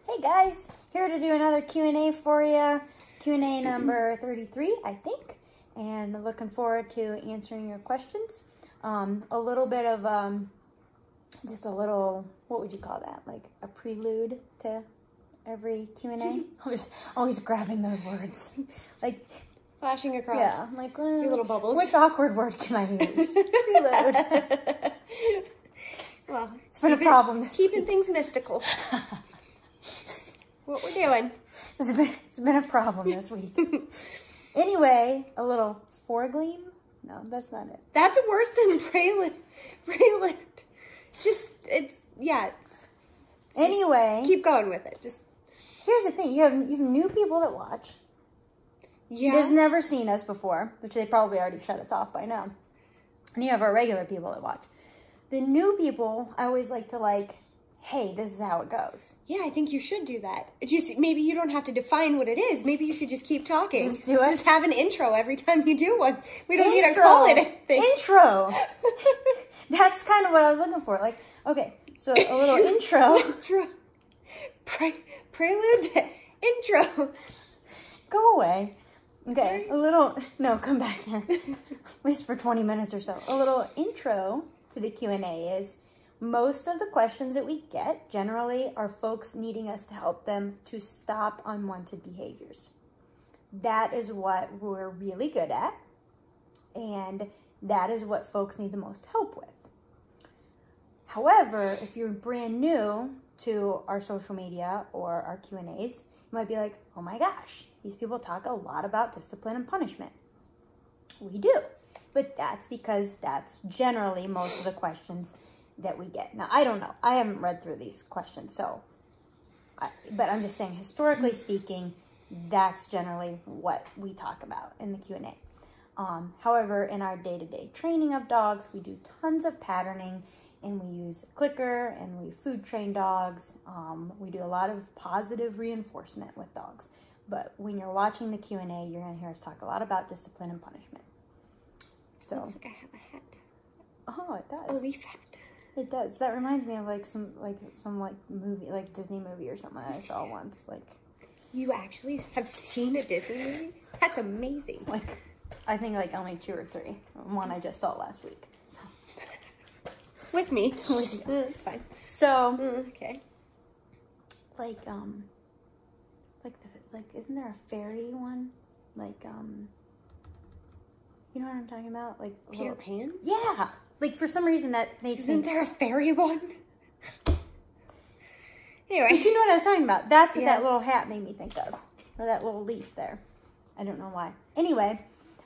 Hey guys, here to do another Q&A for you. Q&A number 33, I think. And looking forward to answering your questions. A little bit of, just a little, what would you call that? Like a prelude to every Q&A? always grabbing those words. Like, flashing across. Yeah, like, your little bubbles. Which awkward word can I use? Prelude. Well, it's been a problem this keeping week. Things mystical. What we're doing. It's been a problem this week. Anyway, a little foregleam? No, that's not it. That's worse than prelude. Anyway. Keep going with it. Here's the thing. You have new people that watch. Yeah. Who's never seen us before, which they probably already shut us off by now. And you have our regular people that watch. The new people, I always like to hey, this is how it goes. Yeah, I think you should do that. Maybe you don't have to define what it is. Maybe you should just keep talking. Just do it. Just have an intro every time you do one. We don't need to call it anything. Intro. That's kind of what I was looking for. Okay, so a little intro. Prelude to intro. Go away. Okay, no, come back here. At least for 20 minutes or so. A little intro to the Q&A is most of the questions that we get generally are folks needing us to help them to stop unwanted behaviors. That is what we're really good at, and that is what folks need the most help with. However, if you're brand new to our social media or our Q&As, you might be like, oh my gosh, these people talk a lot about discipline and punishment. We do, but that's because that's generally most of the questions that we get. Now, I don't know. I haven't read through these questions, but I'm just saying, historically speaking, that's generally what we talk about in the Q&A. However, in our day-to-day training of dogs, we do tons of patterning, and we use clicker, and we food train dogs. We do a lot of positive reinforcement with dogs. But when you're watching the Q&A, you're going to hear us talk a lot about discipline and punishment. So, looks like I have a hat. Oh, it does. A leaf hat. It does. That reminds me of some movie, like Disney movie or something that I saw once. You actually have seen a Disney movie? That's amazing. I think only 2 or 3. One I just saw last week. So. With me. With you. It's fine. So. Okay. Isn't there a fairy one? You know what I'm talking about? Peter Pan? Yeah. For some reason that makes Isn't there a fairy one? Anyway. But you know what I was talking about. That's what that little hat made me think of. Or that little leaf there. I don't know why. Anyway,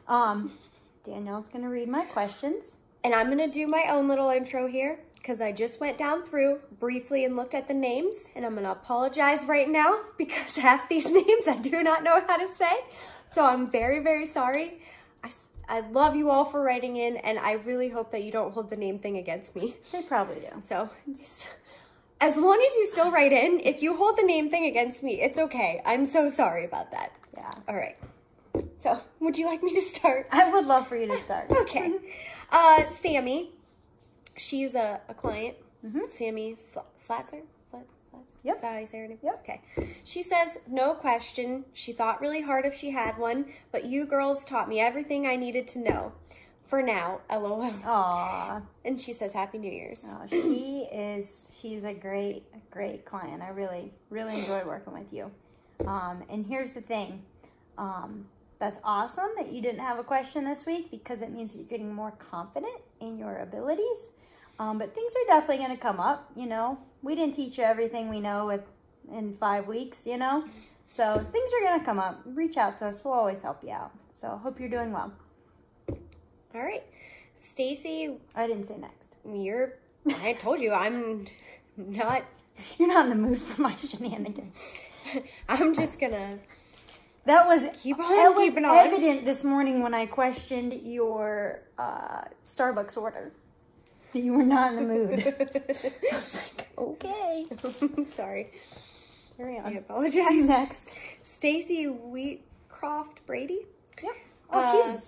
Danielle's going to read my questions. And I'm going to do my own little intro here, because I just went down through briefly and looked at the names, and I'm going to apologize right now because half these names I do not know how to say. So I'm very, very sorry. I love you all for writing in, and I really hope that you don't hold the name thing against me. They probably do. So as long as you still write in, if you hold the name thing against me, it's okay. I'm so sorry about that. Yeah. All right. So would you like me to start? I would love for you to start. Okay. Sammy, she's a client. Sammy Slatzer? Yep. Is that how you say her name? Yep. Okay. She says, no question, she thought really hard if she had one, but you girls taught me everything I needed to know. For now, LOL. Aww. And she says, Happy New Year's. Oh, she's a great client. I really, really enjoy working with you. And here's the thing. That's awesome that you didn't have a question this week, because it means you're getting more confident in your abilities. But things are definitely going to come up, We didn't teach you everything we know in 5 weeks, So things are going to come up. Reach out to us. We'll always help you out. So hope you're doing well. All right. Stacy. I didn't say next. I told you, I'm not. You're not in the mood for my shenanigans. I'm just going to. That was keeping on. Evident this morning when I questioned your Starbucks order. That you were not in the mood. I was like, okay. Sorry. Carry on. I apologize. Next. Stacy Wheatcroft Brady. Yep. Oh,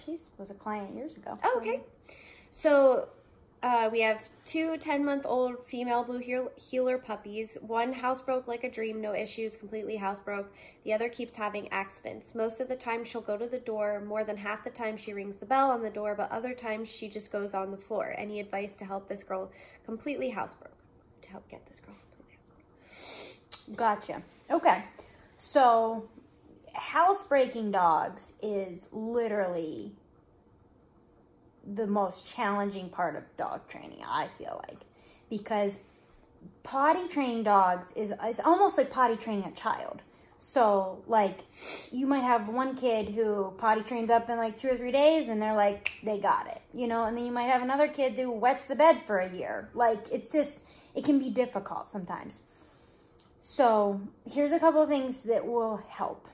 she was a client years ago. Oh, okay. So We have 2 10-month-old female blue heeler puppies. One housebroke like a dream, no issues, completely housebroke. The other keeps having accidents. Most of the time she'll go to the door. More than half the time she rings the bell on the door, but other times she just goes on the floor. Any advice to help this girl completely housebroke? To help get this girl completely housebroke. Gotcha. Okay. So, housebreaking dogs is literally the most challenging part of dog training, I feel like, because potty training dogs is almost like potty training a child. So, like, you might have one kid who potty trains up in like 2 or 3 days and they're like, they got it, you know, and then you might have another kid who wets the bed for a year. Like, it's just, it can be difficult sometimes. So, here's a couple of things that will help.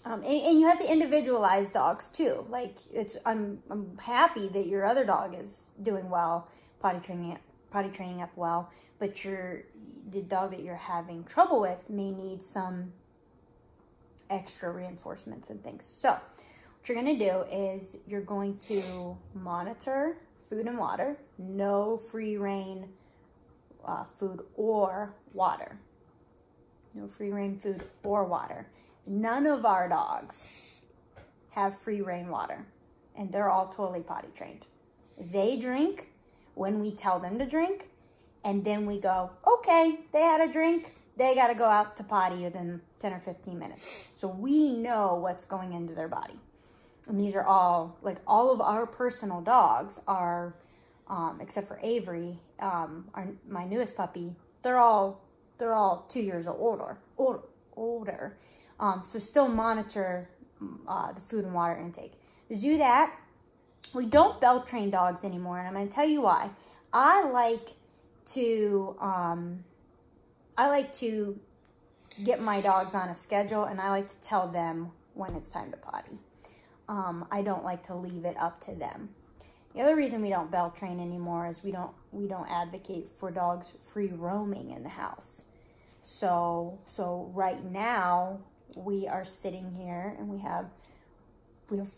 And you have to individualize dogs too. Like, I'm happy that your other dog is doing well, potty training up well, but the dog that you're having trouble with may need some extra reinforcements and things. So, what you're going to do is you're going to monitor food and water. No free rein food or water. No free rein food or water. None of our dogs have free rein water, and they're all totally potty trained. They drink when we tell them to drink, and then we go, okay, they had a drink, they got to go out to potty within 10 or 15 minutes. So we know what's going into their body. And these are all, like, all of our personal dogs are, except for Avery, my newest puppy, they're all 2 years older. So still monitor the food and water intake. To do that, we don't belt train dogs anymore, and I'm going to tell you why. I like to get my dogs on a schedule, and I like to tell them when it's time to potty. I don't like to leave it up to them. The other reason we don't belt train anymore is we don't advocate for dogs free roaming in the house. So right now we are sitting here and we have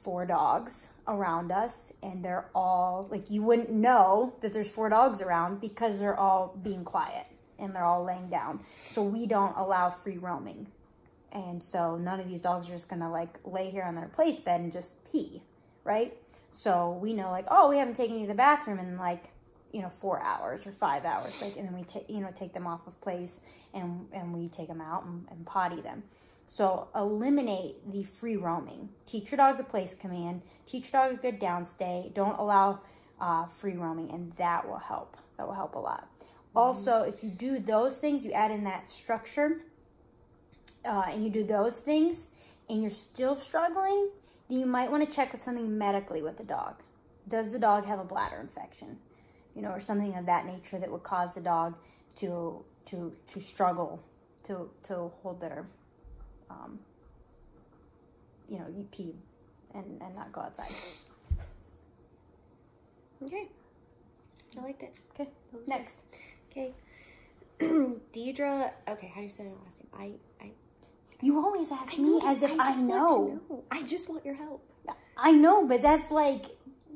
4 dogs around us, and they're all, like, you wouldn't know that there's 4 dogs around because they're all being quiet and they're all laying down. So we don't allow free roaming. And so none of these dogs are just going to, like, lay here on their place bed and just pee, right? So we know, like, oh, we haven't taken you to the bathroom in, like, 4 hours or 5 hours. Like, and then we take them off of place and we take them out and potty them. So eliminate the free roaming. Teach your dog the place command. Teach your dog a good downstay. Don't allow free roaming, and that will help. That will help a lot. Mm-hmm. Also, if you do those things, you add in that structure, and you do those things, and you're still struggling, then you might want to check with something medically with the dog. Does the dog have a bladder infection? Or something of that nature that would cause the dog to struggle to hold their you pee and not go outside. Okay. I liked it. Okay. Next. Okay. Deidre. Okay, how do you say her last name? You always ask me as if I know. I just want your help. I know, but that's like...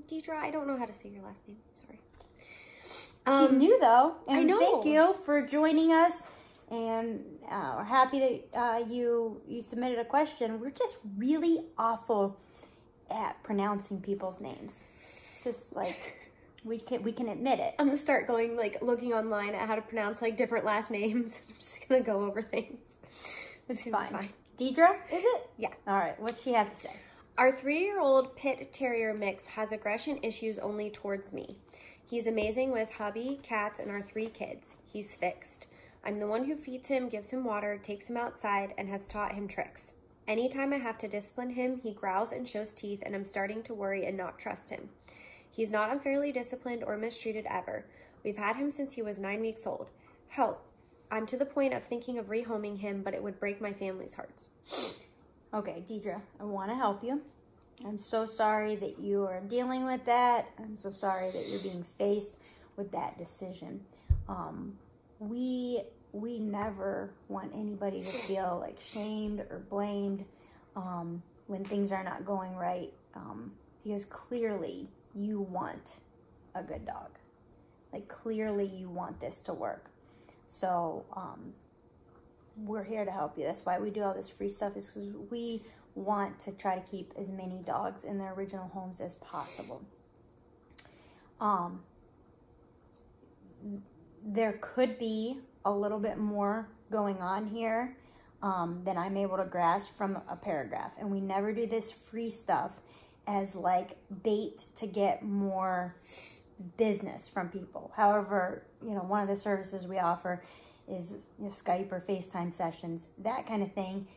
Deidre, I don't know how to say your last name. Sorry. She's new, though. And I know. Thank you for joining us. And we're happy that you submitted a question. We're just really awful at pronouncing people's names. It's just like, we can admit it. I'm going to start going, like, looking online at how to pronounce, like, different last names. I'm just going to go over things. It's fine. Deidre, is it? Yeah. All right. What's she have to say? Our 3-year-old pit terrier mix has aggression issues only towards me. He's amazing with hubby, cats, and our 3 kids. He's fixed. I'm the one who feeds him, gives him water, takes him outside, and has taught him tricks. Anytime I have to discipline him, he growls and shows teeth, and I'm starting to worry and not trust him. He's not unfairly disciplined or mistreated ever. We've had him since he was 9 weeks old. Help. I'm to the point of thinking of rehoming him, but it would break my family's hearts. Okay, Deidre, I want to help you. I'm so sorry that you are dealing with that. I'm so sorry that you're being faced with that decision. We never want anybody to feel like shamed or blamed when things are not going right, because clearly you want a good dog. Like, clearly you want this to work. So, we're here to help you. That's why we do all this free stuff, is because we want to try to keep as many dogs in their original homes as possible. There could be a little bit more going on here than I'm able to grasp from a paragraph. And we never do this free stuff as like bait to get more business from people. However, you know, one of the services we offer is Skype or FaceTime sessions, that kind of thing,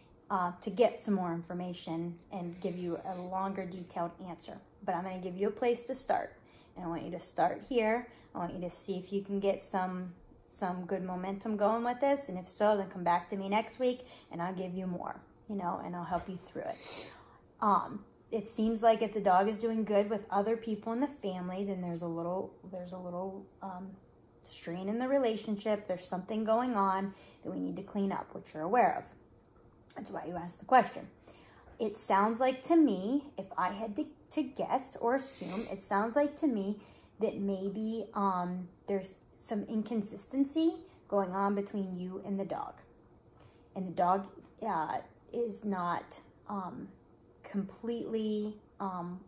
to get some more information and give you a longer detailed answer. But I'm going to give you a place to start. And I want you to start here. I want you to see if you can get some good momentum going with this. And if so, then come back to me next week and I'll give you more, you know, and I'll help you through it. It seems like if the dog is doing good with other people in the family, then there's a little strain in the relationship. There's something going on that we need to clean up, which you're aware of. That's why you asked the question. It sounds like to me, if I had to guess or assume, it sounds like to me that maybe there's some inconsistency going on between you and the dog. And the dog is not completely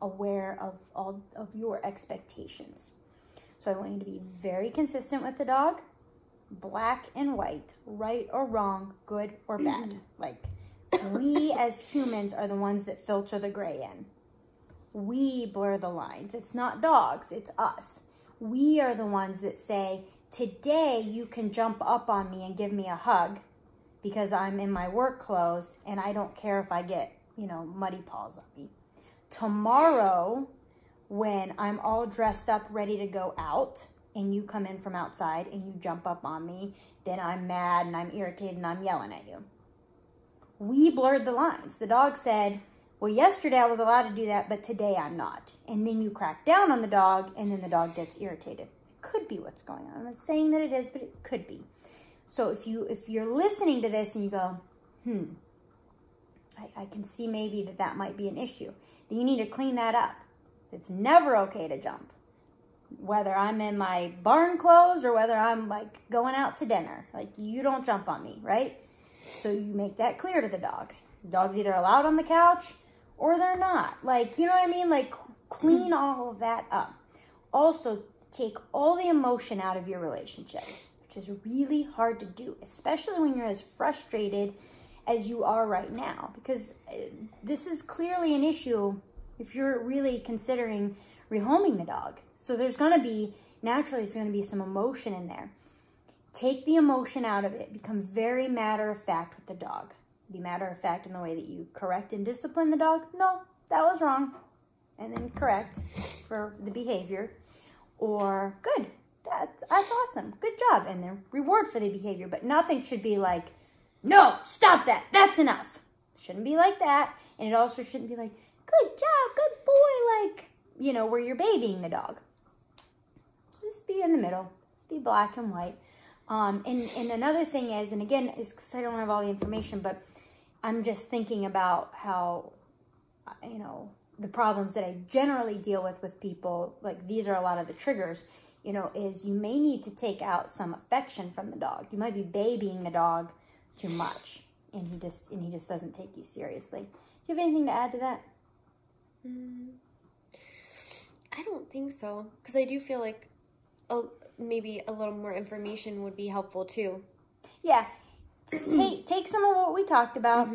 aware of all of your expectations. So I want you to be very consistent with the dog, black and white, right or wrong, good or bad. Like, we as humans are the ones that filter the gray in. We blur the lines. It's not dogs, it's us. We are the ones that say, today you can jump up on me and give me a hug because I'm in my work clothes and I don't care if I get, you know, muddy paws on me. Tomorrow, when I'm all dressed up, ready to go out, and you come in from outside and you jump up on me, then I'm mad and I'm irritated and I'm yelling at you. We blurred the lines. The dog said, well, yesterday I was allowed to do that, but today I'm not. And then you crack down on the dog, and then the dog gets irritated. It could be what's going on. I'm not saying that it is, but it could be. So if you're listening to this and you go, I can see maybe that might be an issue, then you need to clean that up. It's never okay to jump. Whether I'm in my barn clothes or whether I'm like going out to dinner, like, you don't jump on me, right? So you make that clear to the dog. The dog's either allowed on the couch or they're not. Like, you know what I mean? Like, clean all of that up. Also, take all the emotion out of your relationship, which is really hard to do, especially when you're as frustrated as you are right now, because this is clearly an issue if you're really considering rehoming the dog. So there's going to be, naturally, there's going to be some emotion in there. Take the emotion out of it. Become very matter-of-fact with the dog. Be matter-of-fact in the way that you correct and discipline the dog. No, that was wrong. And then correct for the behavior. Or, good, that's awesome. Good job. And then reward for the behavior. But nothing should be like, no, stop that. That's enough. It shouldn't be like that. And it also shouldn't be like, good job, good boy, like, you know, where you're babying the dog. Just be in the middle. Just be black and white. And another thing is, and again, is because I don't have all the information, but I'm just thinking about how, you know, the problems that I generally deal with people, like, these are a lot of the triggers, you know, is you may need to take out some affection from the dog. You might be babying the dog too much, and he just doesn't take you seriously. Do you have anything to add to that? I don't think so, because I do feel like maybe a little more information would be helpful too. Yeah, take some of what we talked about.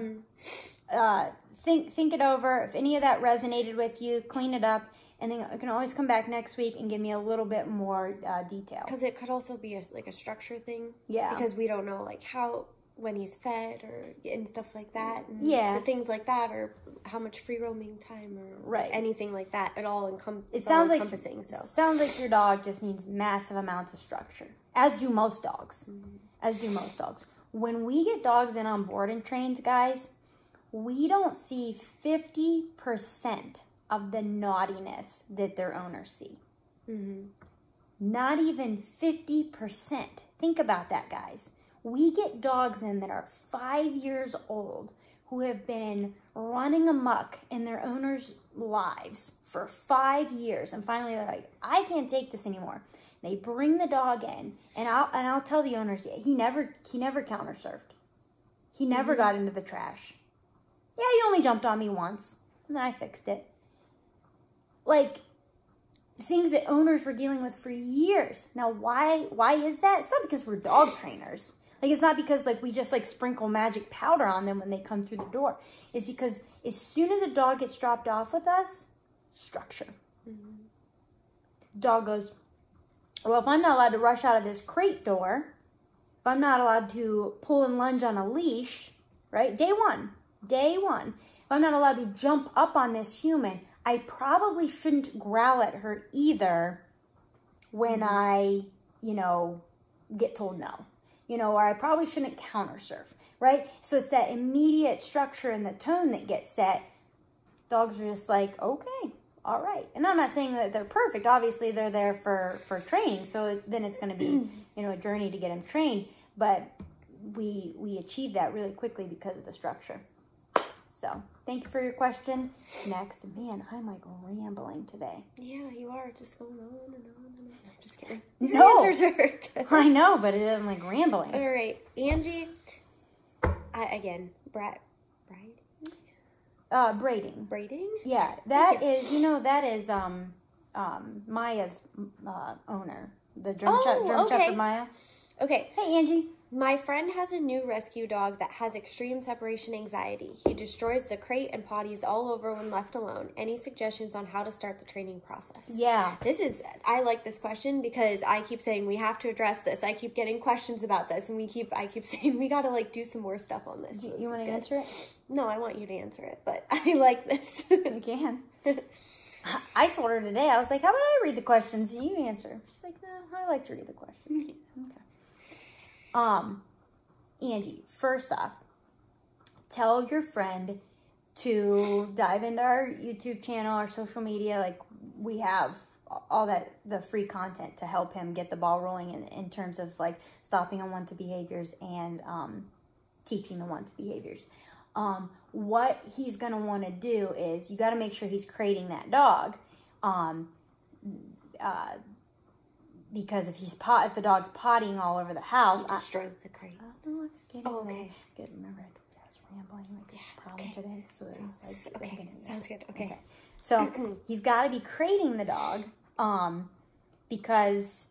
Think it over. If any of that resonated with you, clean it up, and then you can always come back next week and give me a little bit more detail. Because it could also be a structure thing. Yeah. Because we don't know like how, when he's fed and stuff like that. And yeah. Things like that, or how much free roaming time, or anything like that. It all encompassing. Sounds like your dog just needs massive amounts of structure, as do most dogs. When we get dogs in on board and trained, guys, we don't see 50% of the naughtiness that their owners see. Not even 50%. Think about that, guys. We get dogs in that are 5 years old who have been running amok in their owners' lives for 5 years. And finally they're like, I can't take this anymore. They bring the dog in, and I'll tell the owners, he never counter surfed. He never got into the trash. Yeah, he only jumped on me once, and then I fixed it. Like, things that owners were dealing with for years. Now, why is that? It's not because we're dog trainers. Like, it's not because, like, we just, like, sprinkle magic powder on them when they come through the door. It's because as soon as a dog gets dropped off with us, structure. Dog goes, well, if I'm not allowed to rush out of this crate door, if I'm not allowed to pull and lunge on a leash, right? Day one. If I'm not allowed to jump up on this human, I probably shouldn't growl at her either when I, get told no. Or I probably shouldn't counter surf, right? So it's that immediate structure and the tone that gets set. Dogs are just like, okay, all right. And I'm not saying that they're perfect. Obviously, they're there for training. So then it's going to be, a journey to get them trained. But we achieve that really quickly because of the structure. So thank you for your question. Next, man, I'm like rambling today. Yeah, you are just going on and on and on. I'm just kidding. No, answers are good. I know, but it isn't like rambling. All right, Angie. Braiding. Braiding? Yeah, that is Maya's owner, the German Shepherd Maya. Okay. Hey, Angie. My friend has a new rescue dog that has extreme separation anxiety. He destroys the crate and potties all over when left alone. Any suggestions on how to start the training process? Yeah. I like this question because I keep saying we have to address this. I keep getting questions about this, and I keep saying we got to like do some more stuff on this. You want to answer it? No, I want you to answer it, but I like this. You can. I told her today, I was like, how about I read the questions and you answer? She's like, no, I like to read the questions. Okay. Angie, first off, tell your friend to dive into our YouTube channel, our social media. Like, we have all the free content to help him get the ball rolling in terms of like stopping unwanted behaviors and teaching the wanted behaviors. What he's going to want to do is you got to make sure he's crating that dog. Because if the dog's pottying all over the house, it destroys the crate. No, it's getting okay. there. Good. Remember, I was rambling like this probably today, so there's like okay. Sounds good. Okay. So he's got to be crating the dog, because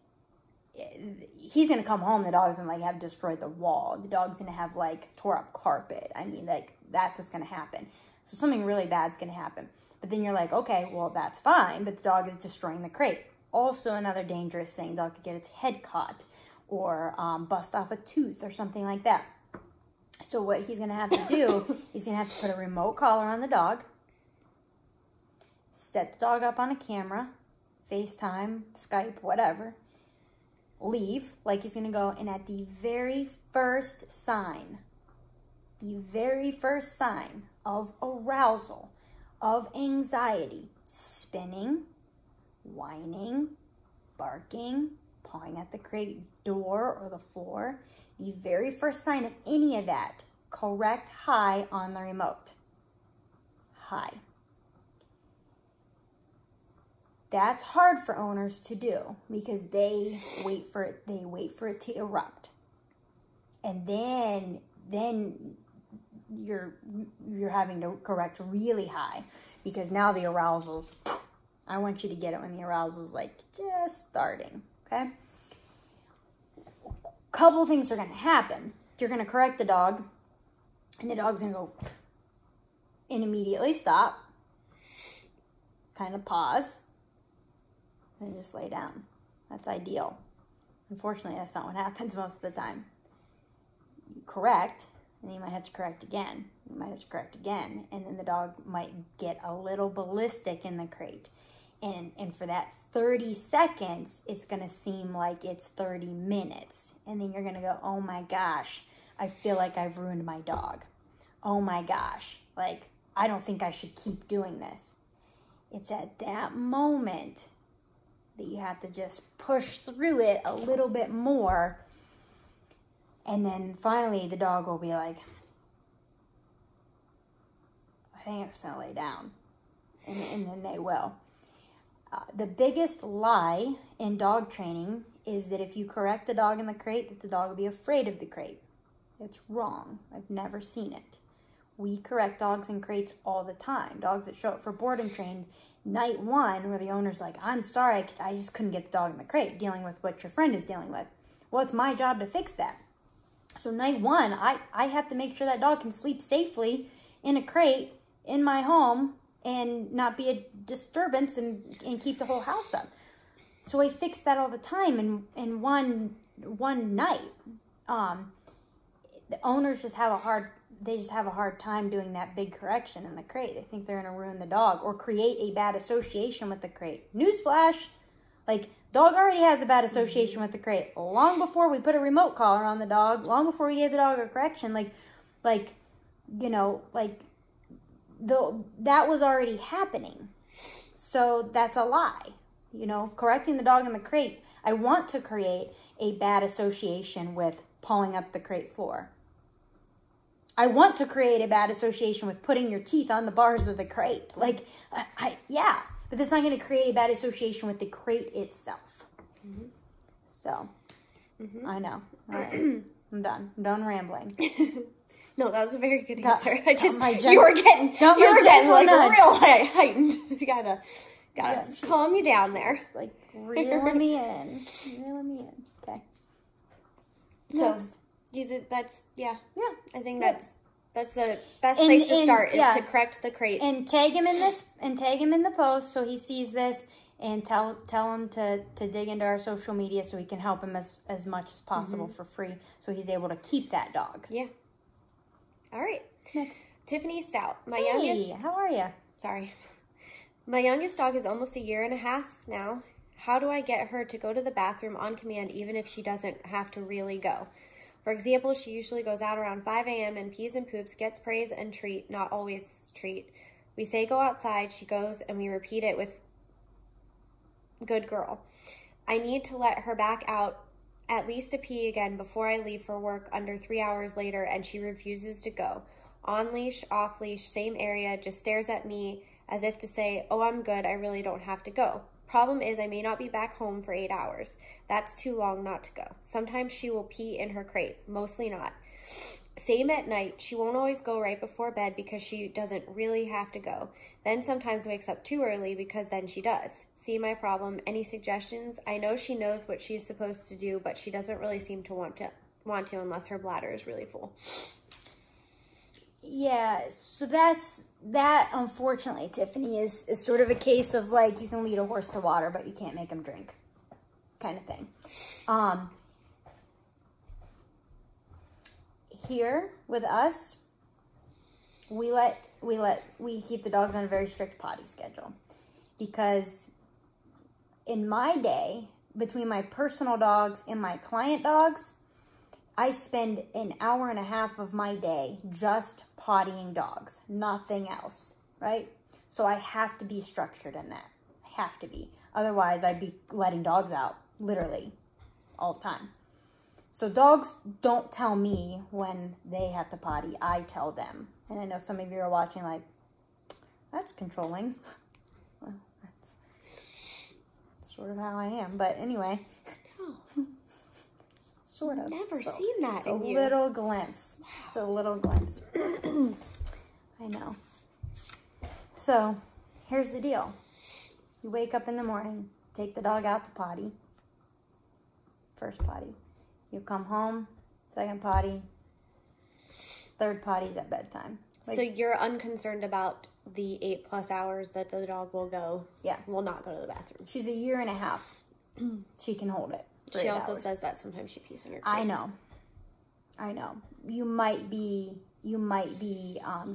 he's gonna come home. The dog's gonna like have destroyed the wall. The dog's gonna have like tore up carpet. I mean, like that's what's gonna happen. So something really bad's gonna happen. But then you're like, okay, well that's fine, but the dog is destroying the crate. Also, another dangerous thing, dog could get its head caught or bust off a tooth or something like that. So what he's going to have to do, he's going to have to put a remote collar on the dog, set the dog up on a camera, FaceTime, Skype, whatever, leave like he's going to go, and at the very first sign of arousal, of anxiety, spinning, whining, barking, pawing at the crate door or the floor, the very first sign of any of that, correct hi on the remote. Hi. That's hard for owners to do because they wait for it to erupt. And then you're having to correct really high because now the arousal's, I want you to get it when the arousal's like just starting, okay? Couple things are going to happen. You're going to correct the dog, and the dog's going to go and immediately stop, kind of pause, and just lay down. That's ideal. Unfortunately, that's not what happens most of the time. You correct, and you might have to correct again. You might have to correct again, and then the dog might get a little ballistic in the crate. And for that 30 seconds, it's going to seem like it's 30 minutes. And then you're going to go, oh my gosh, I feel like I've ruined my dog. Oh my gosh, like, I don't think I should keep doing this. It's at that moment that you have to just push through it a little bit more. And then finally the dog will be like, I think I'm just going to lay down. And then they will. The biggest lie in dog training is that if you correct the dog in the crate, that the dog will be afraid of the crate. It's wrong. I've never seen it. We correct dogs in crates all the time. Dogs that show up for board and train, night one, where the owner's like, I'm sorry, I just couldn't get the dog in the crate, dealing with what your friend is dealing with. Well, it's my job to fix that. So night one, I have to make sure that dog can sleep safely in a crate in my home and not be a disturbance and keep the whole house up. So I fix that all the time in one night. The owners just have a hard time doing that big correction in the crate. They think they're going to ruin the dog or create a bad association with the crate. Newsflash, like, dog already has a bad association with the crate. Long before we put a remote collar on the dog, long before we gave the dog a correction, that was already happening. So that's a lie. Correcting the dog in the crate, I want to create a bad association with pawing up the crate floor. I want to create a bad association with putting your teeth on the bars of the crate. Yeah, but that's not going to create a bad association with the crate itself. Mm-hmm. So, I know. All right, I'm done. I'm done rambling. No, that was a very good answer. You were getting real heightened. You gotta calm you down there. Just reeling me in. Okay. So, I think that's the best place to start is to correct the crate. And tag him in the post so he sees this, and tell him to dig into our social media so we can help him as much as possible for free so he's able to keep that dog. Yeah. All right. Next. Tiffany Stout. Hey, how are you? Sorry. My youngest dog is almost 1.5 years now. How do I get her to go to the bathroom on command even if she doesn't have to really go? For example, she usually goes out around 5 a.m. and pees and poops, gets praise and treat, not always treat. We say go outside, she goes, and we repeat it with good girl. I need to let her back out at least to pee again before I leave for work under 3 hours later, and she refuses to go. On leash, off leash, same area, just stares at me as if to say, oh, I'm good, I really don't have to go. Problem is, I may not be back home for 8 hours. That's too long not to go. Sometimes she will pee in her crate, mostly not. Same at night. She won't always go right before bed because she doesn't really have to go. Then sometimes wakes up too early because then she does. See my problem? Any suggestions? I know she knows what she's supposed to do, but she doesn't really seem to want to unless her bladder is really full. Yeah, so that unfortunately, Tiffany, is sort of a case of you can lead a horse to water, but you can't make him drink kind of thing. Here with us, we keep the dogs on a very strict potty schedule, because in my day, between my personal dogs and my client dogs, I spend 1.5 hours of my day just pottying dogs, nothing else, right? So I have to be structured in that. I have to be. Otherwise, I'd be letting dogs out, literally, all the time. So dogs don't tell me when they have to potty. I tell them. And I know some of you are watching that's controlling. Well, that's sort of how I am. But anyway. No. Sort of. Never seen that in you. Little glimpse. It's a little glimpse. I know. So, here's the deal. You wake up in the morning, take the dog out to potty. First potty. You come home, second potty, third potty's at bedtime. So you're unconcerned about the 8+ hours that the dog will not go to the bathroom. She's 1.5 years. She can hold it. She also says that sometimes she pees in her crate. I know. You might be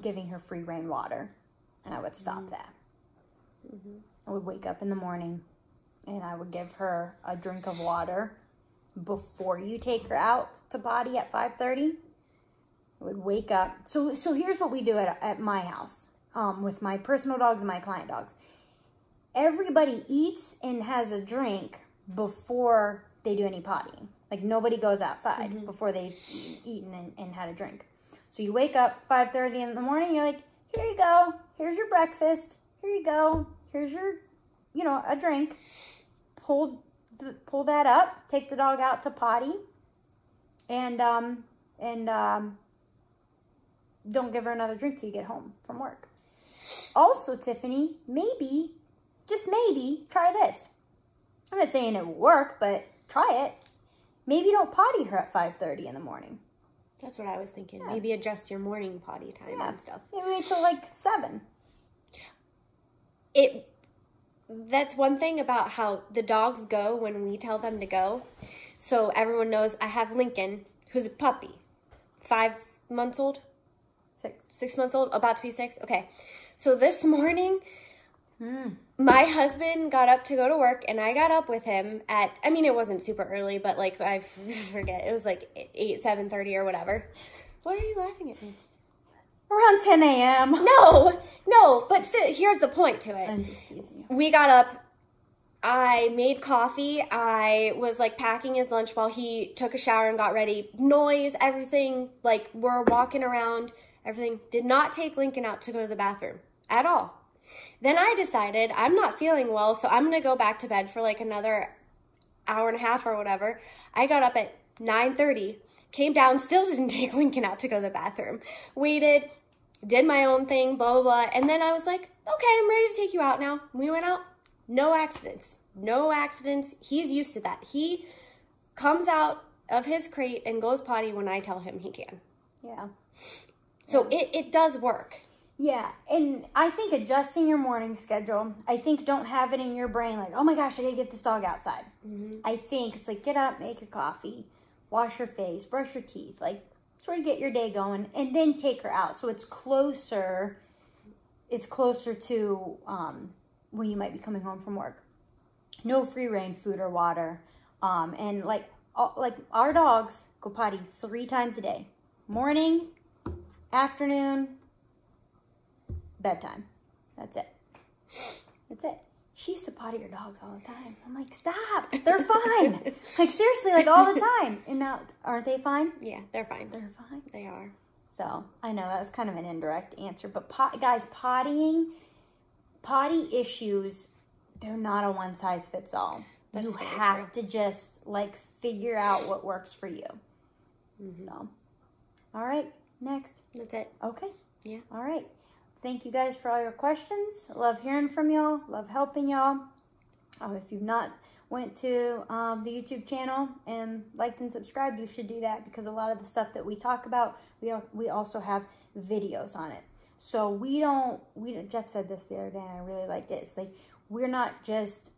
giving her free rein water, and I would stop that. Mm-hmm. I would wake up in the morning, and I would give her a drink of water before you take her out to potty at 5:30. I would wake up. So here's what we do at my house with my personal dogs and my client dogs. Everybody eats and has a drink before they do any pottying. Nobody goes outside before they've eaten and had a drink. So you wake up 5:30 in the morning, you're like, here you go. Here's your breakfast. Here you go. Here's your a drink, pull that up, take the dog out to potty, and don't give her another drink till you get home from work. Also, Tiffany, maybe, just maybe, try this. I'm not saying it will work, but try it. Maybe don't potty her at 5:30 in the morning. That's what I was thinking. Yeah. Maybe adjust your morning potty time and stuff. Maybe wait till like 7. That's one thing about how the dogs go when we tell them to go. So everyone knows I have Lincoln, who's a puppy. 5 months old? 6. 6 months old? About to be 6? Okay. So this morning, my husband got up to go to work, and I got up with him at, it wasn't super early, but like, I forget, it was like 7:30 or whatever. Why are you laughing at me? Around 10 a.m. No, but here's the point to it. I'm just teasing you. We got up, I made coffee, I was like packing his lunch while he took a shower and got ready. Noise, everything, like we're walking around, everything. Did not take Lincoln out to go to the bathroom at all. Then I decided I'm not feeling well, so I'm going to go back to bed for like another hour and a half or whatever. I got up at 9:30, came down, still didn't take Lincoln out to go to the bathroom. Waited, did my own thing, blah, blah, blah. And then I was like, okay, I'm ready to take you out now. We went out, no accidents. No accidents. He's used to that. He comes out of his crate and goes potty when I tell him he can. Yeah. So it does work. Yeah, and I think adjusting your morning schedule, I think don't have it in your brain like, oh my gosh, I gotta get this dog outside. Mm-hmm. I think it's like, get up, make your coffee, wash your face, brush your teeth, like sort of get your day going, and then take her out. So it's closer to when you might be coming home from work. No free range food or water. And like our dogs go potty 3 times a day. Morning, afternoon, bedtime. That's it. She used to potty her dogs all the time. I'm like, stop. They're fine. Like, seriously, like all the time. And now, aren't they fine? Yeah, they're fine. They're fine? They are. So, I know that was kind of an indirect answer. But, guys, potty issues, they're not a one-size-fits-all. You have to just, like, figure out what works for you. Mm-hmm. So, all right, next. That's it. Okay. Yeah. All right. Thank you guys for all your questions. Love hearing from y'all. Love helping y'all. If you've not went to the YouTube channel and liked and subscribed, you should do that because a lot of the stuff that we talk about, we also have videos on it. So Jeff said this the other day and I really liked it. It's like, we're not just,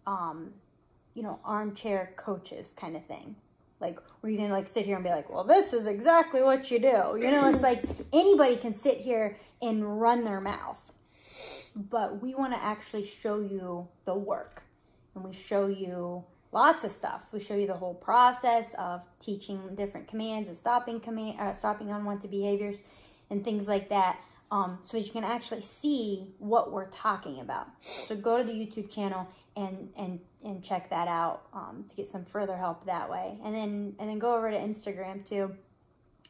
armchair coaches kind of thing. Like, where you can, like, sit here and be like, well, this is exactly what you do. It's like anybody can sit here and run their mouth. But we want to actually show you the work. And we show you lots of stuff. We show you the whole process of teaching different commands and stopping unwanted behaviors and things like that. So that you can actually see what we're talking about. So go to the YouTube channel and check that out to get some further help that way. And then go over to Instagram too.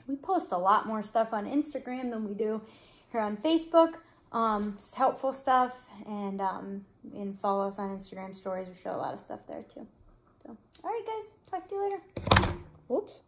We post a lot more stuff on Instagram than we do here on Facebook. Just helpful stuff, and follow us on Instagram stories. We show a lot of stuff there too. So, all right, guys, talk to you later. Whoops.